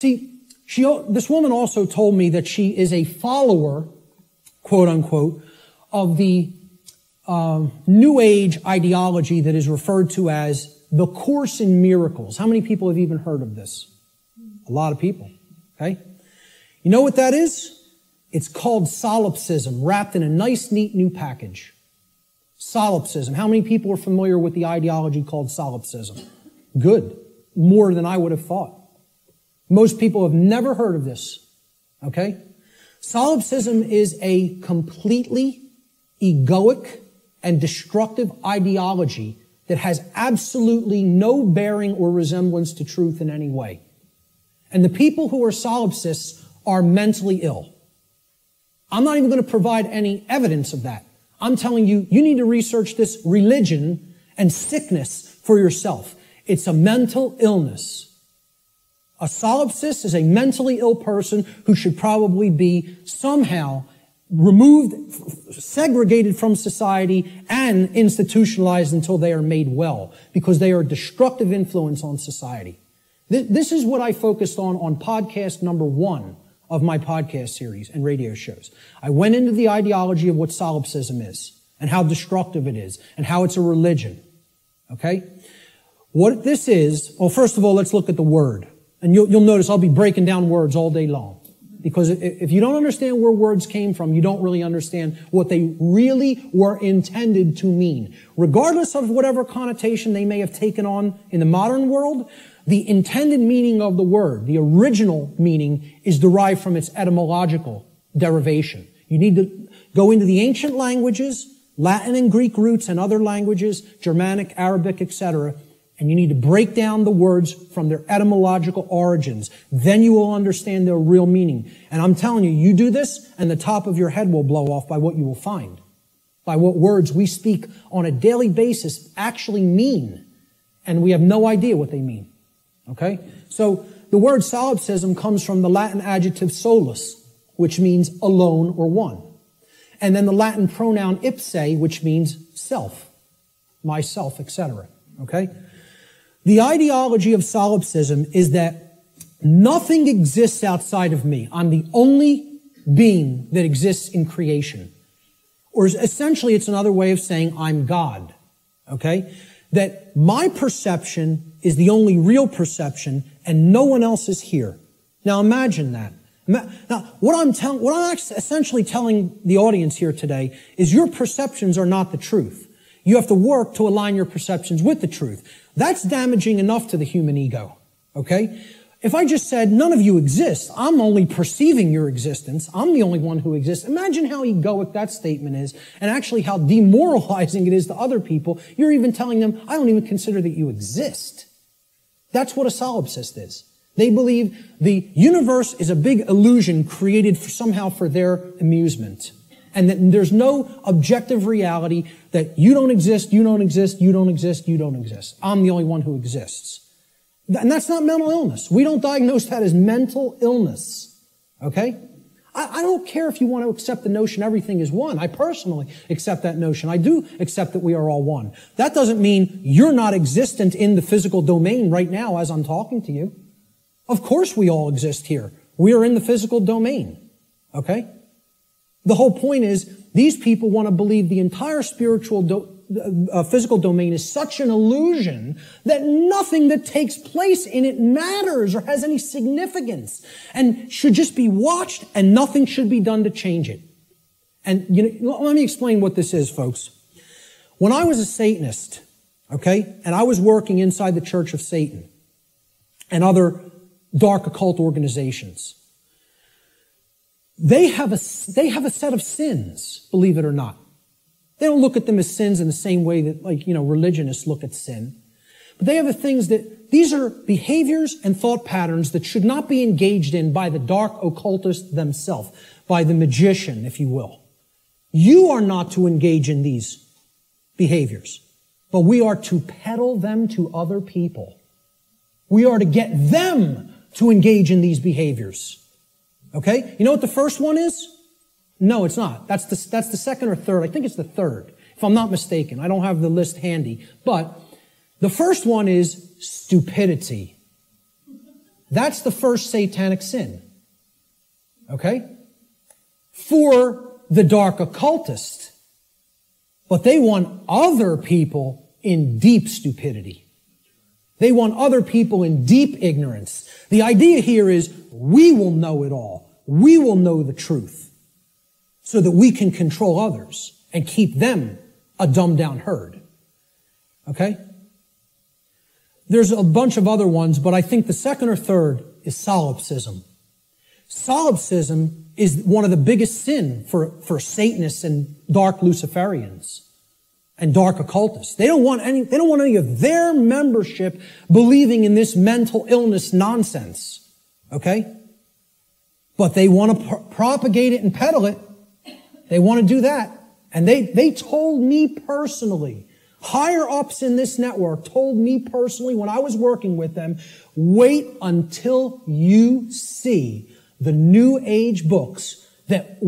See, this woman also told me that she is a follower, quote unquote, of the New Age ideology that is referred to as the Course in Miracles. How many people have even heard of this? A lot of people, okay? You know what that is? It's called Solipsism, wrapped in a nice, neat new package. Solipsism. How many people are familiar with the ideology called Solipsism? Good. More than I would have thought. Most people have never heard of this, okay? Solipsism is a completely egoic and destructive ideology that has absolutely no bearing or resemblance to truth in any way. And the people who are solipsists are mentally ill. I'm not even going to provide any evidence of that. I'm telling you, you need to research this religion and sickness for yourself. It's a mental illness. A solipsist is a mentally ill person who should probably be somehow removed, segregated from society, and institutionalized until they are made well, because they are a destructive influence on society. This is what I focused on podcast number 1 of my podcast series and radio shows. I went into the ideology of what solipsism is, and how destructive it is, and how it's a religion. Okay? What this is, well, first of all, let's look at the word. And you'll notice I'll be breaking down words all day long. Because if you don't understand where words came from, you don't really understand what they really were intended to mean. Regardless of whatever connotation they may have taken on in the modern world, the intended meaning of the word, the original meaning, is derived from its etymological derivation. You need to go into the ancient languages, Latin and Greek roots and other languages, Germanic, Arabic, etc., and you need to break down the words from their etymological origins. Then you will understand their real meaning. And I'm telling you, you do this, and the top of your head will blow off by what you will find. By what words we speak on a daily basis actually mean. And we have no idea what they mean. Okay? So the word solipsism comes from the Latin adjective solus, which means alone or one. And then the Latin pronoun ipse, which means self, myself, etc. Okay? The ideology of solipsism is that nothing exists outside of me. I'm the only being that exists in creation. Or essentially, it's another way of saying I'm God. Okay? That my perception is the only real perception and no one else is here. Now imagine that. Now, what I'm essentially telling the audience here today is your perceptions are not the truth. You have to work to align your perceptions with the truth. That's damaging enough to the human ego, okay? If I just said, none of you exist, I'm only perceiving your existence, I'm the only one who exists, imagine how egoic that statement is, and actually how demoralizing it is to other people. You're even telling them, I don't even consider that you exist. That's what a solipsist is. They believe the universe is a big illusion created somehow for their amusement. And that there's no objective reality that you don't exist, you don't exist, you don't exist, you don't exist. I'm the only one who exists. And that's not mental illness. We don't diagnose that as mental illness. Okay? I don't care if you want to accept the notion everything is one. I personally accept that notion. I do accept that we are all one. That doesn't mean you're not existent in the physical domain right now as I'm talking to you. Of course we all exist here. We are in the physical domain. Okay? The whole point is, these people want to believe the entire spiritual physical domain is such an illusion that nothing that takes place in it matters or has any significance and should just be watched and nothing should be done to change it. And let me explain what this is, folks. When I was a Satanist, okay, and I was working inside the Church of Satan and other dark occult organizations, they have a set of sins, believe it or not. They don't look at them as sins in the same way that, religionists look at sin. But they have the things that, these are behaviors and thought patterns that should not be engaged in by the dark occultist themselves, by the magician, if you will. You are not to engage in these behaviors, but we are to peddle them to other people. We are to get them to engage in these behaviors. Okay? You know what the first one is? No, it's not. That's the second or third. I think it's the third, if I'm not mistaken. I don't have the list handy. But the first one is stupidity. That's the first satanic sin. Okay? For the dark occultist. But they want other people in deep stupidity. They want other people in deep ignorance. The idea here is we will know it all. We will know the truth so that we can control others and keep them a dumbed down herd. Okay? There's a bunch of other ones, but I think the second or third is solipsism. Solipsism is one of the biggest sin for Satanists and dark Luciferians and dark occultists. They don't want any of their membership believing in this mental illness nonsense. Okay? But they want to propagate it and peddle it. They want to do that. And they told me personally, higher ups in this network told me personally when I was working with them, wait until you see the New Age books that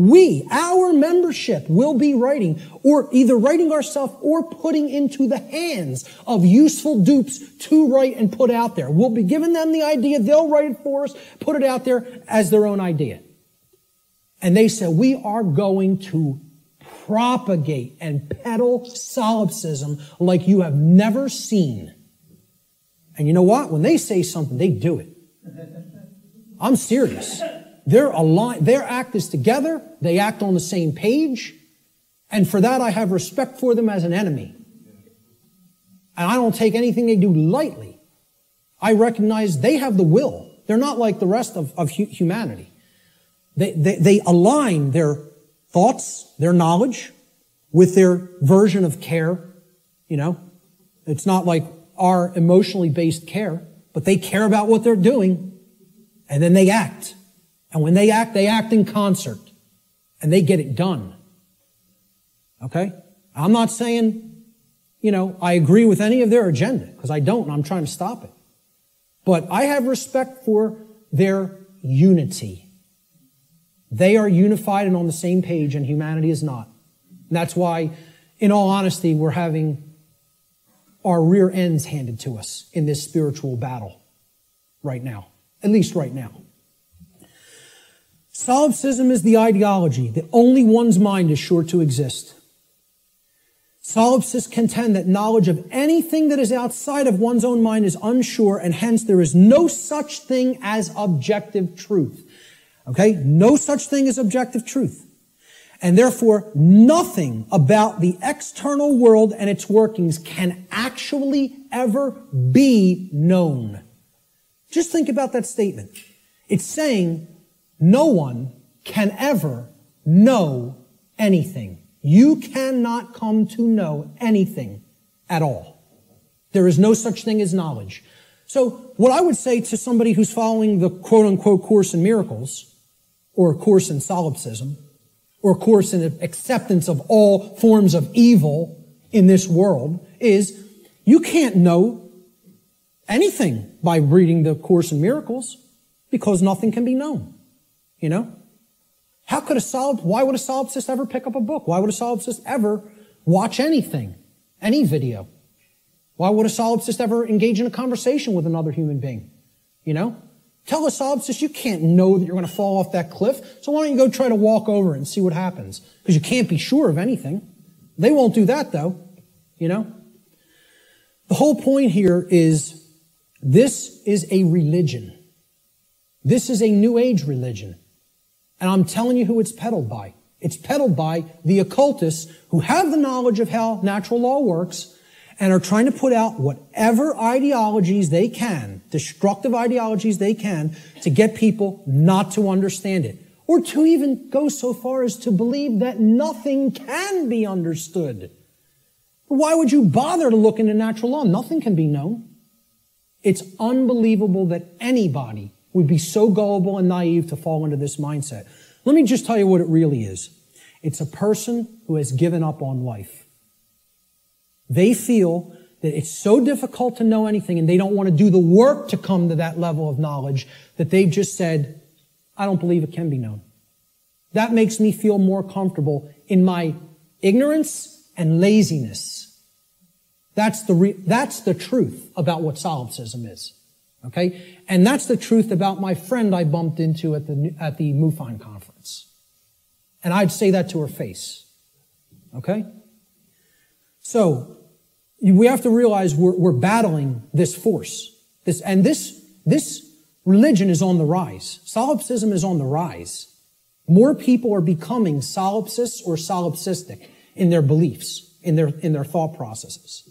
our membership, will be writing, or either writing ourselves or putting into the hands of useful dupes to write and put out there. We'll be giving them the idea, they'll write it for us, put it out there as their own idea. And they said, we are going to propagate and peddle solipsism like you have never seen. And you know what? When they say something, they do it. I'm serious. They're aligned. Their act is together. They act on the same page. And for that, I have respect for them as an enemy. And I don't take anything they do lightly. I recognize they have the will. They're not like the rest of humanity. They align their thoughts, their knowledge, with their version of care. You know, it's not like our emotionally based care, but they care about what they're doing, and then they act. And when they act in concert, and they get it done. Okay? I'm not saying, I agree with any of their agenda, because I don't, and I'm trying to stop it. But I have respect for their unity. They are unified and on the same page, and humanity is not. And that's why, in all honesty, we're having our rear ends handed to us in this spiritual battle right now. At least right now. Solipsism is the ideology that only one's mind is sure to exist. Solipsists contend that knowledge of anything that is outside of one's own mind is unsure, and hence there is no such thing as objective truth. Okay? No such thing as objective truth. And therefore, nothing about the external world and its workings can actually ever be known. Just think about that statement. It's saying no one can ever know anything. You cannot come to know anything at all. There is no such thing as knowledge. So what I would say to somebody who's following the quote-unquote Course in Miracles, or a Course in Solipsism, or a Course in acceptance of all forms of evil in this world, is you can't know anything by reading the Course in Miracles, because nothing can be known. Why would a solipsist ever pick up a book? Why would a solipsist ever watch anything, any video? Why would a solipsist ever engage in a conversation with another human being? Tell a solipsist you can't know that you're going to fall off that cliff, so why don't you go try to walk over and see what happens? Because you can't be sure of anything. They won't do that, though. The whole point here is this is a religion. This is a New Age religion. And I'm telling you who it's peddled by. It's peddled by the occultists who have the knowledge of how natural law works and are trying to put out whatever ideologies they can, destructive ideologies they can, to get people not to understand it. Or to even go so far as to believe that nothing can be understood. Why would you bother to look into natural law? Nothing can be known. It's unbelievable that anybody would be so gullible and naive to fall into this mindset. Let me just tell you what it really is. It's a person who has given up on life. They feel that it's so difficult to know anything, and they don't want to do the work to come to that level of knowledge, that they've just said, I don't believe it can be known. That makes me feel more comfortable in my ignorance and laziness. That's the truth about what solipsism is. Okay? And that's the truth about my friend I bumped into at the MUFON conference. And I'd say that to her face. Okay? So, we have to realize we're battling this force. This religion is on the rise. Solipsism is on the rise. More people are becoming solipsists or solipsistic in their beliefs, in their thought processes.